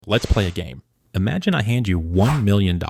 Let's play a game. Imagine I hand you $1 million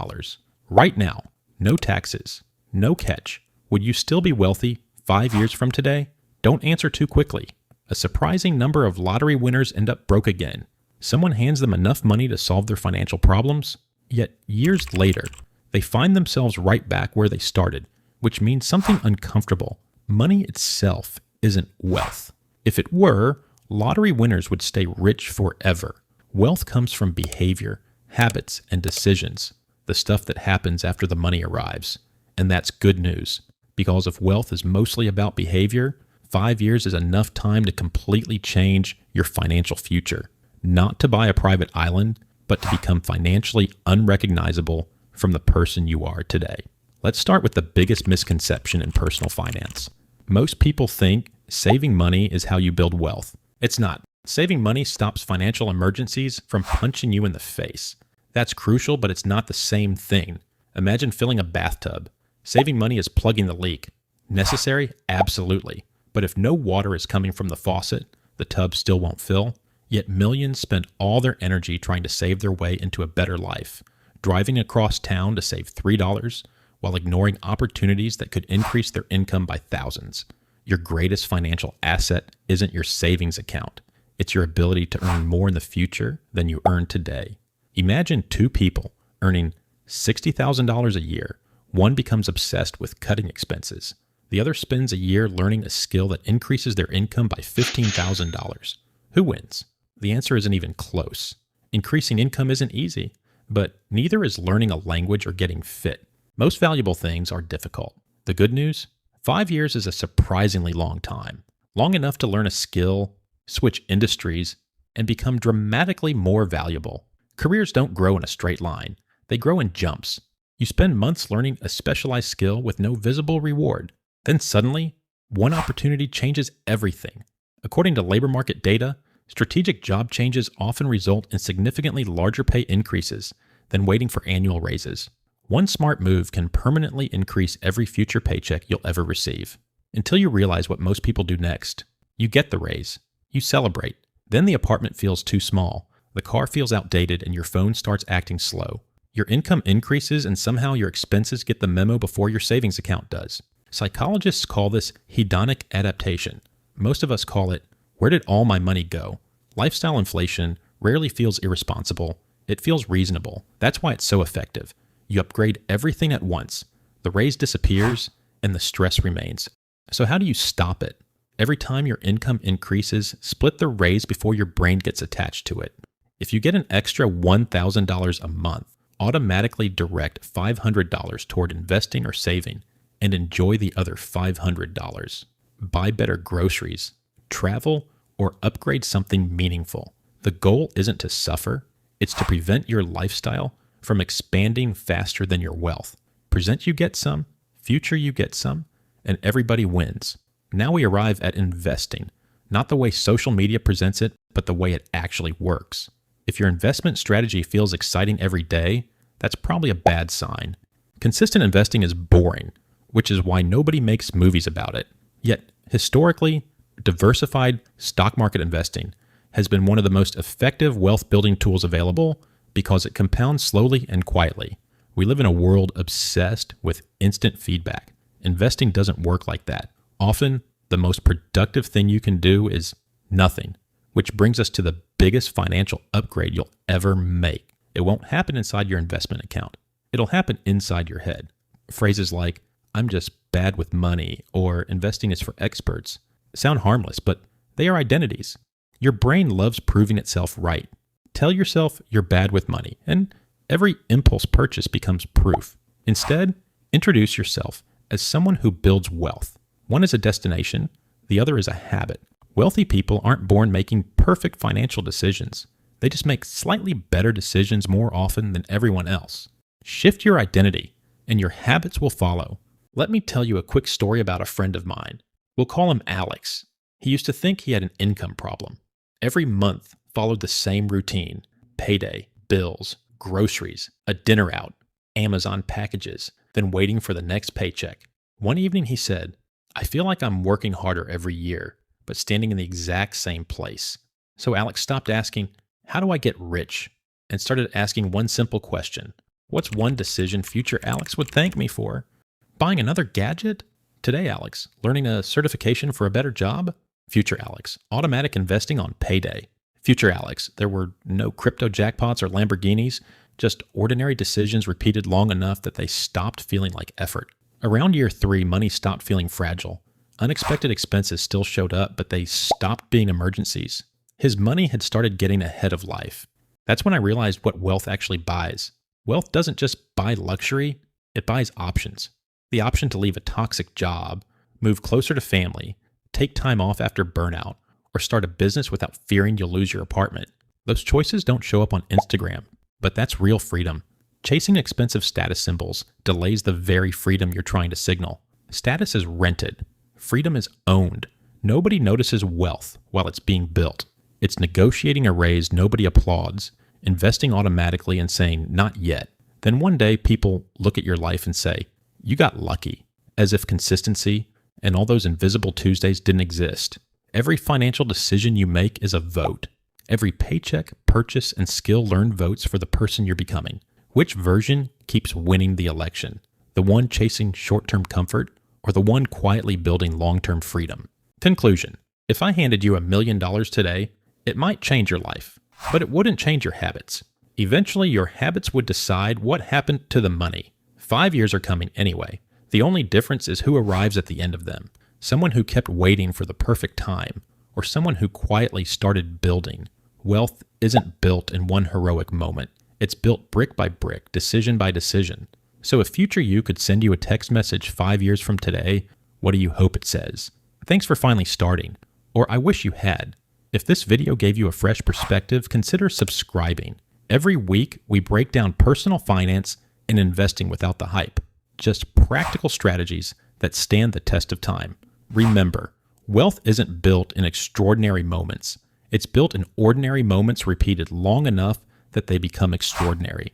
right now, no taxes, no catch. Would you still be wealthy 5 years from today? Don't answer too quickly. A surprising number of lottery winners end up broke again. Someone hands them enough money to solve their financial problems, yet years later, they find themselves right back where they started, which means something uncomfortable. Money itself isn't wealth. If it were, lottery winners would stay rich forever. Wealth comes from behavior, habits, and decisions, the stuff that happens after the money arrives. And that's good news, because if wealth is mostly about behavior, 5 years is enough time to completely change your financial future. Not to buy a private island, but to become financially unrecognizable from the person you are today. Let's start with the biggest misconception in personal finance. Most people think saving money is how you build wealth. It's not. Saving money stops financial emergencies from punching you in the face. That's crucial, but it's not the same thing. Imagine filling a bathtub. Saving money is plugging the leak. Necessary? Absolutely. But if no water is coming from the faucet, the tub still won't fill. Yet millions spend all their energy trying to save their way into a better life, driving across town to save $3 while ignoring opportunities that could increase their income by thousands. Your greatest financial asset isn't your savings account. It's your ability to earn more in the future than you earn today. Imagine two people earning $60,000 a year. One becomes obsessed with cutting expenses. The other spends a year learning a skill that increases their income by $15,000. Who wins? The answer isn't even close. Increasing income isn't easy, but neither is learning a language or getting fit. Most valuable things are difficult. The good news? 5 years is a surprisingly long time. Long enough to learn a skill, switch industries, and become dramatically more valuable. Careers don't grow in a straight line. They grow in jumps. You spend months learning a specialized skill with no visible reward. Then suddenly, one opportunity changes everything. According to labor market data, strategic job changes often result in significantly larger pay increases than waiting for annual raises. One smart move can permanently increase every future paycheck you'll ever receive. Until you realize what most people do next. You get the raise. You celebrate. Then the apartment feels too small. The car feels outdated and your phone starts acting slow. Your income increases and somehow your expenses get the memo before your savings account does. Psychologists call this hedonic adaptation. Most of us call it, where did all my money go? Lifestyle inflation rarely feels irresponsible. It feels reasonable. That's why it's so effective. You upgrade everything at once. The raise disappears and the stress remains. So how do you stop it? Every time your income increases, split the raise before your brain gets attached to it. If you get an extra $1,000 a month, automatically direct $500 toward investing or saving and enjoy the other $500. Buy better groceries, travel, or upgrade something meaningful. The goal isn't to suffer, it's to prevent your lifestyle from expanding faster than your wealth. Present you get some, future you get some, and everybody wins. Now we arrive at investing, not the way social media presents it, but the way it actually works. If your investment strategy feels exciting every day, that's probably a bad sign. Consistent investing is boring, which is why nobody makes movies about it. Yet, historically, diversified stock market investing has been one of the most effective wealth building tools available because it compounds slowly and quietly. We live in a world obsessed with instant feedback. Investing doesn't work like that. Often, the most productive thing you can do is nothing, which brings us to the biggest financial upgrade you'll ever make. It won't happen inside your investment account. It'll happen inside your head. Phrases like, I'm just bad with money, or investing is for experts, sound harmless, but they are identities. Your brain loves proving itself right. Tell yourself you're bad with money, and every impulse purchase becomes proof. Instead, introduce yourself as someone who builds wealth. One is a destination, the other is a habit. Wealthy people aren't born making perfect financial decisions. They just make slightly better decisions more often than everyone else. Shift your identity, and your habits will follow. Let me tell you a quick story about a friend of mine. We'll call him Alex. He used to think he had an income problem. Every month followed the same routine: payday, bills, groceries, a dinner out, Amazon packages, then waiting for the next paycheck. One evening he said, I feel like I'm working harder every year, but standing in the exact same place. So Alex stopped asking, how do I get rich? and started asking one simple question. What's one decision future Alex would thank me for? Buying another gadget? Today, Alex, learning a certification for a better job? Future Alex, automatic investing on payday. Future Alex, there were no crypto jackpots or Lamborghinis, just ordinary decisions repeated long enough that they stopped feeling like effort. Around year 3, money stopped feeling fragile. Unexpected expenses still showed up, but they stopped being emergencies. His money had started getting ahead of life. That's when I realized what wealth actually buys. Wealth doesn't just buy luxury, it buys options. The option to leave a toxic job, move closer to family, take time off after burnout, or start a business without fearing you'll lose your apartment. Those choices don't show up on Instagram, but that's real freedom. Chasing expensive status symbols delays the very freedom you're trying to signal. Status is rented. Freedom is owned. Nobody notices wealth while it's being built. It's negotiating a raise nobody applauds, investing automatically and saying, not yet. Then one day people look at your life and say, you got lucky, as if consistency and all those invisible Tuesdays didn't exist. Every financial decision you make is a vote. Every paycheck, purchase, and skill learned votes for the person you're becoming. Which version keeps winning the election? The one chasing short-term comfort or the one quietly building long-term freedom? Conclusion. If I handed you $1 million today, it might change your life, but it wouldn't change your habits. Eventually, your habits would decide what happened to the money. 5 years are coming anyway. The only difference is who arrives at the end of them. Someone who kept waiting for the perfect time, or someone who quietly started building. Wealth isn't built in one heroic moment. It's built brick by brick, decision by decision. So if future you could send you a text message 5 years from today, what do you hope it says? Thanks for finally starting. Or I wish you had. If this video gave you a fresh perspective, consider subscribing. Every week, we break down personal finance and investing without the hype. Just practical strategies that stand the test of time. Remember, wealth isn't built in extraordinary moments. It's built in ordinary moments repeated long enough that they become extraordinary.